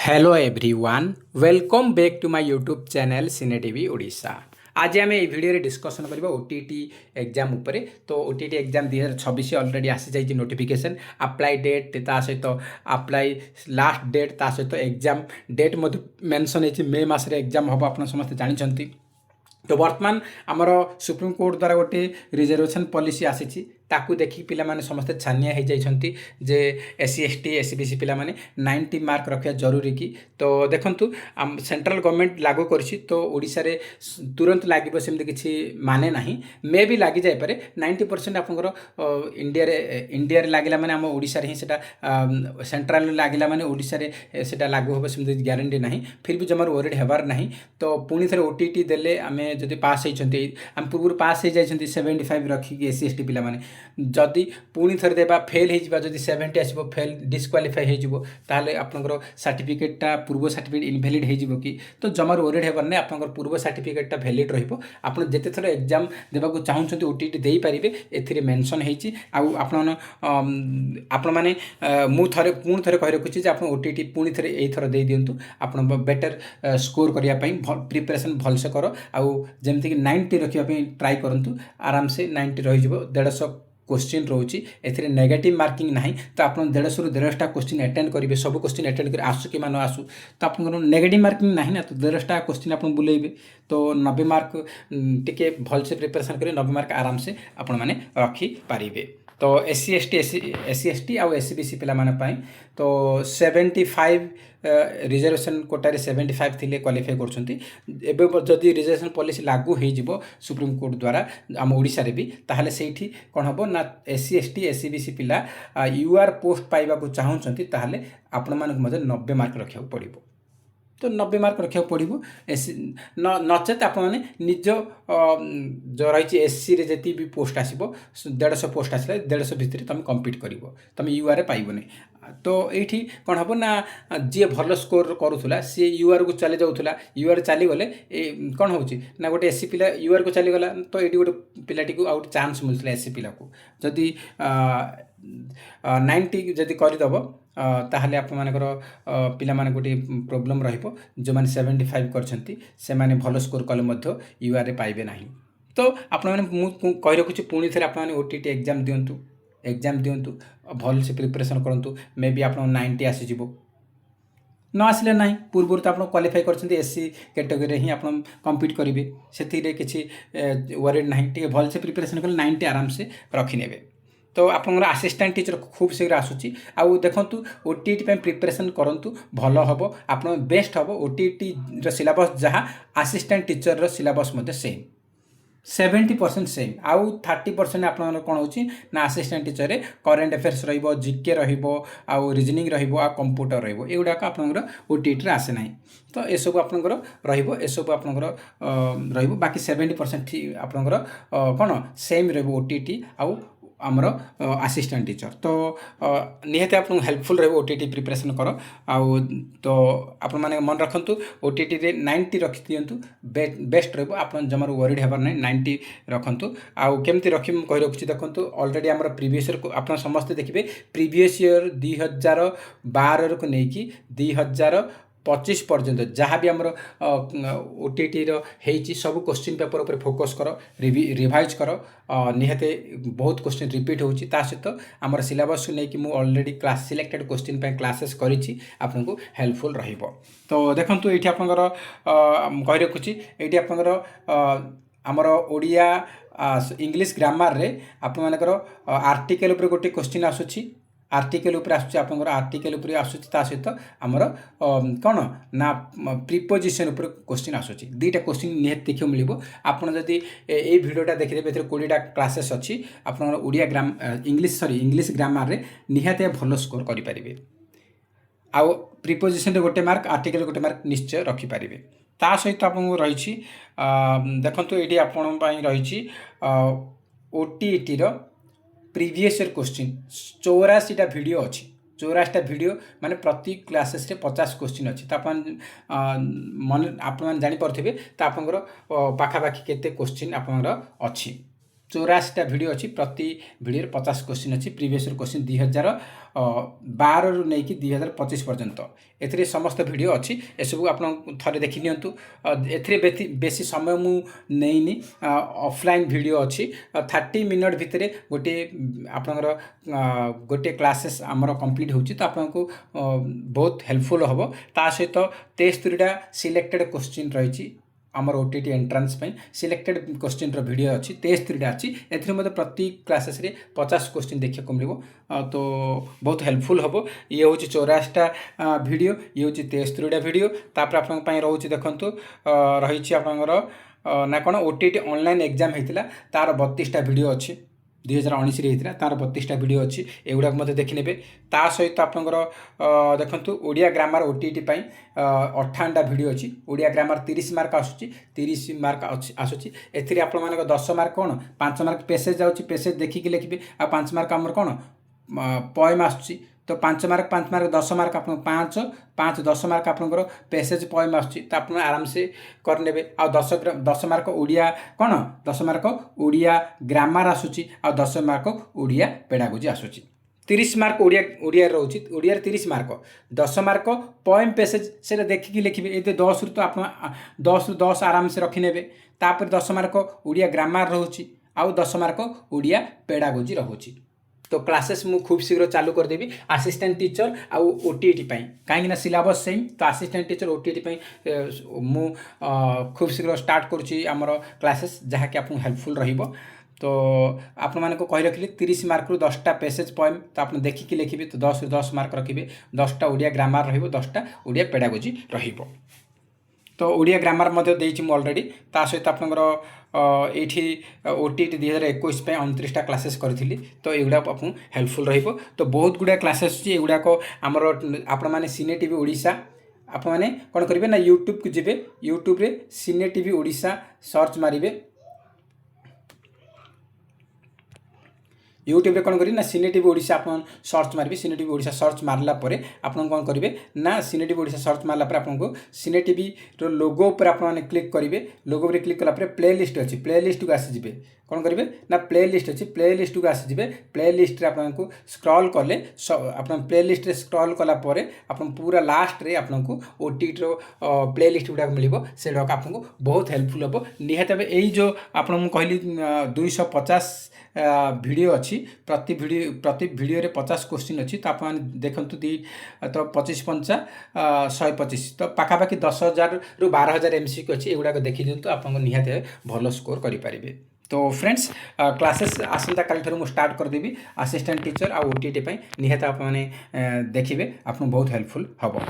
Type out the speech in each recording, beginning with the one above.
Hello everyone welcome back to my YouTube channel cine TV Odisha. आज आम ये video discussion करवा ओटीटी एग्जाम उपरे। तो ओटीटी एग्जाम 2026 अलरेडी आसी जाइए नोटिफिकेशन अप्लाई डेट ता सहित अप्लाई लास्ट डेट ता सहित एग्जाम डेट मेंशन है मे मसरे एग्जाम हम आप समस्त जानते। तो वर्तमान आमर सुप्रीम कोर्ट द्वारा गोटे रिजर्वेशन पॉलिसी आसी ताकू देखिक पिला माने समस्ते छानिया हो जाइछंती जे एससी एसटी एससीबीसी पिला माने 90 मार्क रखा जरूरी कि। तो देखंतु सेंट्रल गवर्नमेंट लागू करछि तो ओडिसा रे तुरंत लागिबो सेमति किछि माने नाही, मे भी लागी जाय पारे। 90% आपनकर इंडिया रे लागिला माने हम ओडिसा रे ही सेटा सेंट्रल लागिला माने ओडिसा रे सेटा लागू होबो सेमति ग्यारंटी नाही। फिर भी जमर वरीड हेबार नाही। तो पुणी थरे ओटीटी देले आमे जदि पास होइछंती हम पूर्व पास हो जाइछंती 75 रखिक एससी एसटी पिला माने जदि पुणी थरे देबा फेल हो जिबा जदि 70 आसीबो फेल डिस्क्वालिफाई हो जिबो ताले आपनकर सर्टिफिकेटटा पूर्व सर्टिफिकेट इनवैलिड हो जिबो कि। तो जमर वरीड हेबार नै आपनकर पूर्व सर्टिफिकेटटा वैलिड रहिबो। आपन जेते थरे एग्जाम देबाकू चाहुछंती ओटीटी देई परिबे एथिरे मेंशन हेछि। आ आपण माने मु थरे पुणी थरे कहि रखुछि जे आपन ओटीटी पुणी थरे एई थरे देई दियंतु आपन बेटर स्कोर करिया पई प्रिपरेशन भल से करो। आ जेमति कि 90 रखिया पई ट्राई करंतु आराम से 90 रहि जिवो। 150 क्वेश्चन रोची एथिरे नेगेटिव मार्किंग नाही। तो आप 150 रु 150 क्वेश्चन अटेंड करेंगे सब क्वेश्चन अटेंड कर आसु कि मान आसु तो आप नेगेटिव मार्किंग नाही ना। तो 150 क्वेश्चन आप बुलेबे तो 90 मार्क टिके भल से प्रिपरेशन करें 90 मार्क आराम से आपण माने रखी पारिबे। तो एससी एसटी आउ एससीबीसी पिला माने पाई तो 75 रिजर्वेशन कोटारे 75 थिले क्वालिफाई करछंती। एबे जदि रिजर्वेशन पॉलिसी लागू हो जिवो सुप्रीम कोर्ट द्वारा आम ओडिसा रे भी ताहले सेठी कोन हबो ना एससी एसटी एससीबीसी पिला यूआर पोस्ट पाइबा को चाहुछंती ताहले आपण मानक मते 90 मार्क रखिया पड़िबो। तो 90 मार्क रखा पड़ो एस नचेत आप निज जो रही एससी रे जी भी पोस्ट आसो 150 पोस्ट आसला 150 भितर तुम कम्पिट कर तुम यूआर पाइबनी। तो ये कौन हम ना जी भल स्कोर करूला सी यूआर को चली जाऊला यूआर चलीगले कौन हो ना गोटे एससी पिला यूआर को चलीगला। तो ये गोटे पिलाटी आउट चान्स मिलता एससी पिला को जदि 90 जदि करदेव ताहले आप मानकर पिला माने गोटे प्रोब्लेम रहिबो जो माने 75 करछंती से माने भलो स्कोर कले मध्य यूआर रे पाइबे नाही। तो आप माने मु कहि रखुची पुणी थरे आप माने ओटीटी एग्जाम दियंतु भल से प्रिपरेशन करंतु मे बी आप 90 आसी जिवो न आसिले नाही। पूर्व तो आप क्वालिफाई करछंती एससी कैटेगरी ही आप कम्पीट करेंगे से किसी वरीड नाही। टिके भल से प्रिपरेशन कले 90 आराम से रखी नेबे। तो आप असिस्टेंट टीचर खूब शीघ्र आसूची आउ देखंतु ओटीटी पे प्रिपरेशन करंतु भल हम आप बेस्ट हम ओटीटी रो सिलेबस जहाँ असिस्टेंट टीचर रो सिलेबस मते सेम 70% सेम आउ 30% आप कौन हो ना असिस्टेंट टीचर रे करेन्ट अफेयर्स रहिबो जीके रहिबो आउ रीजनिंग रहिबो आ कंप्यूटर रहिबो एगुडाक आपनकर ओटीटी रे आसे नाही। तो ये सब आपनकर रहिबो ये सब आपनकर रहिबो बाकी 70% आपनकर कौन सेम रहिबो ओटीटी आउ आमर असिस्टेंट टीचर। तो निहत आप हेल्पफुल रहिबो ओटीटी प्रिपरेशन कर आउ। तो आप माने मन रखंतु ओटीटी रे 90 रखि दियंतु बेस्ट रहिबो आप जमर वरीड हेबार नै 90 रखंतु। आउ केमति रखि कहि रखुची देखंतु ऑलरेडी हमर प्रीवियस ईयर को आप समस्त देखिबे प्रीवियस ईयर 2012 को नेकी 2025 पर्यंत जहाँ भी आमर ओटीटी रही सब क्वेश्चन पेपर उपर फोकस कर रिवाइज कर निहते बहुत क्वेश्चन रिपीट होची ता सहित आमर सिलेबस को लेकिन मु ऑलरेडी क्लास सिलेक्टेड क्वेश्चन पे क्लासेस करिछि आपनको हेल्पफुल रहिबो। तो देखंतु एठी आपनकर कहि रखुछि एठी आपनकर आमर ओडिया इंग्लिश ग्रामर रे आप मानकर आर्टिकल उपर गोटे क्वेश्चन आसुछि आर्टिकल उपर आसुछि आपनकर आर्टिकल उपर आसुछि ता सहित आमर कौन ना प्रिपोजिशन उपर क्वेश्चन आसुछि दुईटा क्वेश्चन निहत देखियो मिलिबो। आपन जदि ए वीडियोटा देखिदेबे एथरे 20टा क्लासेस अछि आपनकर ओडिया इंग्लिश ग्रामर रे निहत भलो स्कोर करि परिबे। आउ प्रिपोजिशन रे गोटे मार्क आर्टिकल गोटे मार्क निश्चय रखि परिबे। ता सहित आपन रहिछि देखंतु एठी आपन पई रहिछि ओटीटी रो प्रीवियस ईयर क्वेश्चन 84टा वीडियो अच्छी 84टा वीडियो माने प्रति क्लासेस रे 50 क्वेश्चन अच्छी। तो मन आप जापर थे तो आप पाखापाखि केते क्वेश्चन आपंकर अच्छी 84टा भिडियो अच्छी प्रति भिडियो 50 क्वेश्चन अच्छी प्रीवियस क्वेश्चन 2012 रु नहीं कि 2025 पर्यंत एथिरे समस्त भिडियो अच्छी एसबू आप थे देखी नियंतु एथिरे बेसी समय मु नहीं ऑफलाइन भिडियो अच्छी 30 मिनट भितर गोटे आपनकर गोटे क्लासेस आमर कंप्लीट होची तो आपको बहुत हेल्पफुल हम ता सहित 73टा सिलेक्टेड क्वेश्चन रही आमर OTT entrance selected question video अच्छी 73टा अच्छी ए प्रति क्लासेस रे 50 क्वेश्चन देखा को मिल तो बहुत हेल्पफुल हम ये हूँ 84टा भिडियो ये हूँ 73टा भिडियो तापर आप रोचे देखु रही आपंकर ना कौन ओटीटी ऑनलाइन एग्जाम होता तार 32टा भिडियो अच्छी 2019 होता तार 32टा भिडियो अच्छी एगुड़ाक मत देखने ता सहित आपंकर देखु ओडिया ग्रामर ओटीटी 58टा भिडियो अच्छी ओडिया ग्रामर 30 मार्क आसूँ 30 मार्क आसूँ एथि आप 10 मार्क कौन 5 मार्क पेसेज जाऊँगी पेसेज देखिकी लिखे आ 5 मार्क आमर कौन पोएम आसूँ तो 5 मार्क 10 मार्क आप 5 10 मार्क आपंकर पेसेज पोएम आसूँ आप आराम से करने आ 10 मार्क ओडिया कौन 10 मार्क ओडिया ग्रामर आसूँ आ 10 मार्क ओडिया पेडागोजी आसूँ 30 मार्क ओडिया रोचे Odia 30 mark 10 mark poem passage से देखिकी लिखे ये 10 रु तो आप 10 रु 10 आराम से रखिने तापर 10 मार्क ओडिया ग्रामर रोचे आउ 10 मार्क ओडिया पेडागोजी रोचे तो क्लासेस मु खूब शीघ्र चालू करदेवी असिस्टेंट टीचर आउ ओटीटी कहीं सिलेबस सेम तो असिस्टेंट टीचर ओटीटी मु खूब शीघ्र स्टार्ट करुच्ची आमर क्लासेस जहाँकि आपको हेल्पफुल रहिबो तो आप कही रखिली 30 मार्क रु 10टा पेसेज पोएम तो आप देखिकी लिखिए तो 10 रु 10 मार्क रखिए 10टा ओडिया ग्रामर रहिबो 10टा ओडिया पेडागोजी रहिबो तो ओडिया ग्रामर मध्य देइछि मु ऑलरेडी ता सहित आपनकर एठी ओटीटी 2021 पे 29टा क्लासेस करथिली तो एगुडा आपन हेल्पफुल रहिबो तो बहुत गुडा क्लासेस छी एगुडा को हमर आपण माने सिने टीवी ओडिसा आपण माने कोन करिवे ना यूट्यूब को जिवे यूट्यूब रे सिने टीवी ओडिसा सर्च मारिवे यूट्यूब रे कौन करी ना सिने टीवी ओडिशा आप सर्च मारे सिने टीवी ओडिशा सर्च मारला परे आपन कौन करेंगे ना सिने टीवी ओडिशा सर्च मारला परे आपको सिने टीवी रो लोगो पर आप क्लिक करेंगे लोगो पर क्लिक कला प्ले लिस्ट अच्छी प्ले लिस्ट को आसीजे कौन करेंगे ना प्ले लिस्ट अच्छी प्ले लिस्ट को आसीजे प्ले लिस्ट आपको स्क्रॉल कले आप प्ले लिस्ट रे स्क्रॉल कला परे आप पूरा लास्ट रे आपको ओटीटी रो प्ले लिस्ट गुड़ाक मिल से आपको बहुत हेल्पफुल हम निहत यही जो आपको कहली 250 वीडियो अच्छी प्रति वीडियो रे 50 क्वेश्चन अच्छी तो आप देखु तो 25 5 125 तो पाखापाखि 10,000 रु 12,000 MCQ अच्छी एगुड़ाक देखी दिंतु आपको निहाती भल स्कोर करेंगे तो फ्रेंड्स क्लासेस आसंता काली ठार स्टार्ट करदेवी असिस्टेंट टीचर आ ओटीटी निहाती आप देखिए आपको बहुत हेल्पफुल हम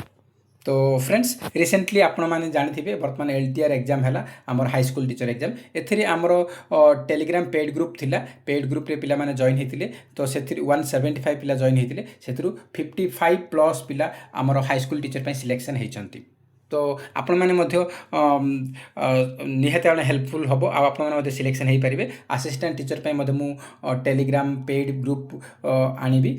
तो फ्रेंड्स रिसेंटली आपण मैंने जानी बर्तमान LTR एग्जाम है आमर हाई स्कूल टीचर एग्जाम एथिरे आमर टेलीग्राम पेड ग्रुप थिला पेड ग्रुप रे पिला माने जॉइन होते तो से 175 पिला जॉइन होते से 55+ पिला आमर हाई स्कूल टीचर पे सिलेक्शन होती तो आपण मैंने निहाती हेल्पफुल हम आपने सिलेक्शन हो पारे असिस्टेंट टीचर पे मु टेलीग्राम पेड ग्रुप आनिबी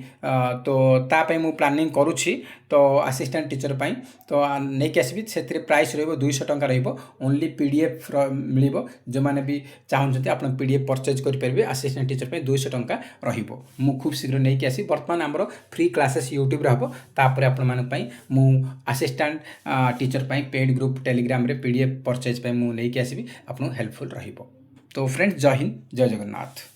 तो तापाई मु प्लानिंग करुछि तो असिस्टेंट टीचर पाई तो नहीं आसबि से प्राइस रहिबो 200 टंका रहिबो ओनली PDF मिलिबो जो माने भी चाहते आप PDF परचेज करेंगे असिस्टेंट टीचर पे 200 टंका रहिबो मु खूब शीघ्र नहीं आसी बर्तमान आमर फ्री क्लासेस यूट्यूब हम तापर आपण मु assistant teacher paid group Telegram रे PDF परचेज पे मु नहीं आसबि आपन हेल्पफुल रहिबो तो फ्रेंड्स जय हिंद जय जगन्नाथ।